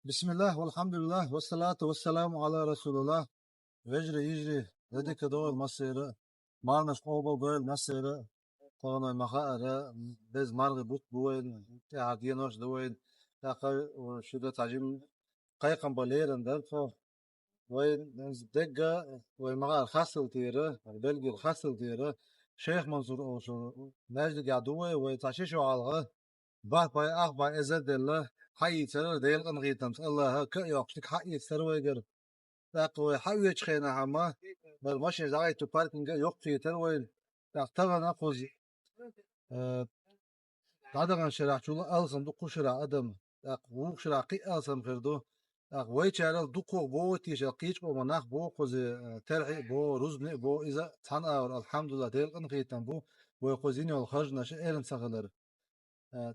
بسم الله والحمد لله والصلاة والسلام على رسول الله. وجري يجري ذلك دول مصيرة ما نشقوبة دول مصيرة طبعا مخاطر بز مرغ بوت بوين تعدينوش دوين تاقي وشدة تعجيم قيقا باليرن دلفو وين دقة وين مغا الخاصل تيرة البلغي الخاصل تيرة شيخ منصور أوشو ناجد قعدوه ويتعشيشو على bah bei ach bei ezedelle hayi tser del qan qitam Allah ka yoqtik hayi tser weger taqo hayi chkhena hama bal mashine zagay to parking yok tser we taqtagana qozi qadagan sharaxchula alsam du qushra adam taq wuq shra qi alsam khirdo taq way charal du qo bo tish qich bo manakh bo qozi terhi bo ruzne bo iza tan alhamdulillah del qan qitam bo way qozini al kharjna sh eren sagalar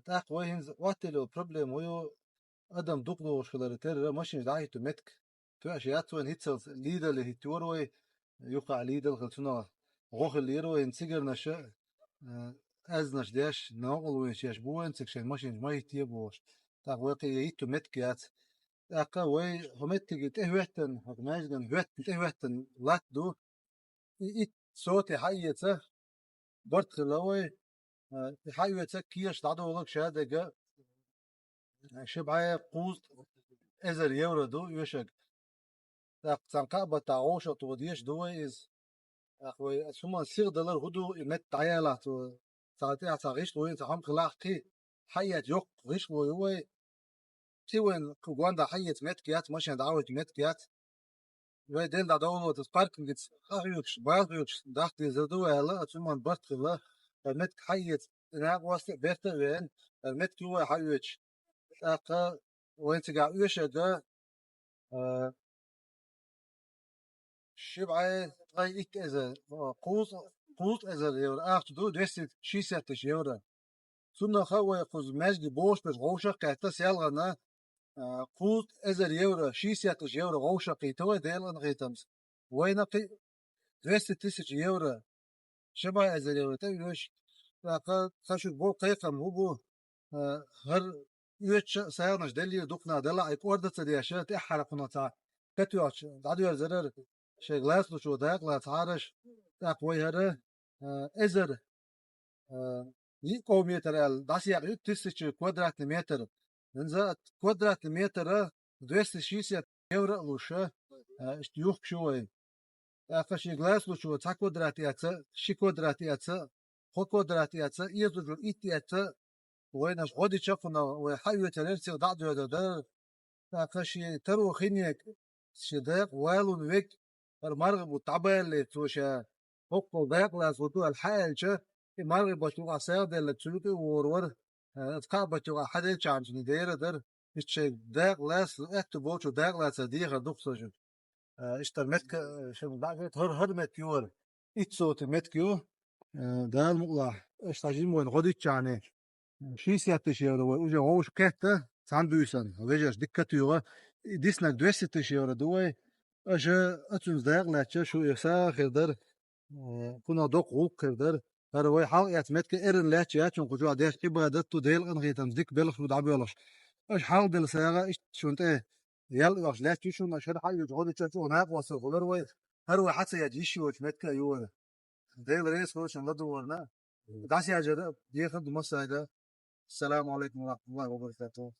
تاق وين واتلو بروبلم ويو ادم دوقدو شغلر تر ماشين دايتو متك تو اشيات وين هيتس ليدر اللي هيتور وي يقع ليدر خلصنا روح اللي يرو ان سيجر نشا از نش داش ناقل وين شاش بو ان سكشن ماشين ما يتي بوش تاق وقي هيتو متك يات تاق وي همت جت هوتن هك ماجن هوتن لات دو ايت صوتي حيته برت خلوي حيته كيش دعدو لك شهاده شبعي قوز ازر يورو دو يوشك تنقى بتاعوش توديش دو از اخوي ثم $6 هدو مت عيالة تو ساعتها تعيش وين تعم خلاقي حياة يوق غيش وهو تيوين كواندا حياة مت كيات ماشي دعوة مت كيات ويدل دا دولو تسباركنج اخيوش باغيوش داخل زدو هلا ثم برت لا مت حياة ناق واسط بيرت وين المت كيو حيوش اخا وين تقع يوشك شبعة طي إك إذا قوس إذا يور أخت دو دست شي ستش يورا ثم خوا يخز مجد بوش بس غوشة قاعدة يلغنا قوس إذا يورا شي ستش يورا غوشة قيتوا ديلن غيتمس وين قي دست تسج يورا شبعة إذا يورا تيوش لقد خشوا بو قيقم هو بو هر يوتش سيرنش دليل دوقنا دلا أي قوردة تدياشة تحرقنا تاع كتوش عدو زرر شغلات لو شو داق لا تعرش تقوي هذا ازر يقوميتر داسيا تسچ كوادرات متر نزا كوادرات متر 260 евро лучше اشتيوخ شوي اخش غلاس لو شو تا كوادرات ياتا شي كوادرات ياتا خو كوادرات ياتا يزو ياتا وين غادي تشوفنا وحيوه ترسي ضعدو هذا اخش ترو خينيك شداق والو ويك المرغب والتعبان اللي توشا فوق ضيق لاس وتو الحال شا المرغب بتوقع سيد اللي تشوتي ورور تقع بتوقع حدا يشانش ندير در الشيء ضيق لاس اكتبوش ضيق لاس ديخ دوك سجن اشتر متك شو بعد هر متيور اتسوت متكيو ده المقلع اشتاجين وين غادي تشاني شي سياتش يورو وجا غوش كهته ساندويسن وجاش دكتيوغا ديسنك 200 يورو دوي اجا اتون داغ لاتشا شو يسا خيردر كنا دوق غوق خيردر هروي حال ياتمت كيرن لاتشا اتون كجوا ديش تبغى دتو ديل ان غيتم ديك بلخ ودعب يولش اش حال دل سيغا اش شونت يال واش لاتشا شو نشر حال يجود تشو ناق واسو هروي هروي حتى يجيش وش متك يور ديل ريس وش ندورنا داسي اجا دي خد مسايده السلام عليكم ورحمه الله وبركاته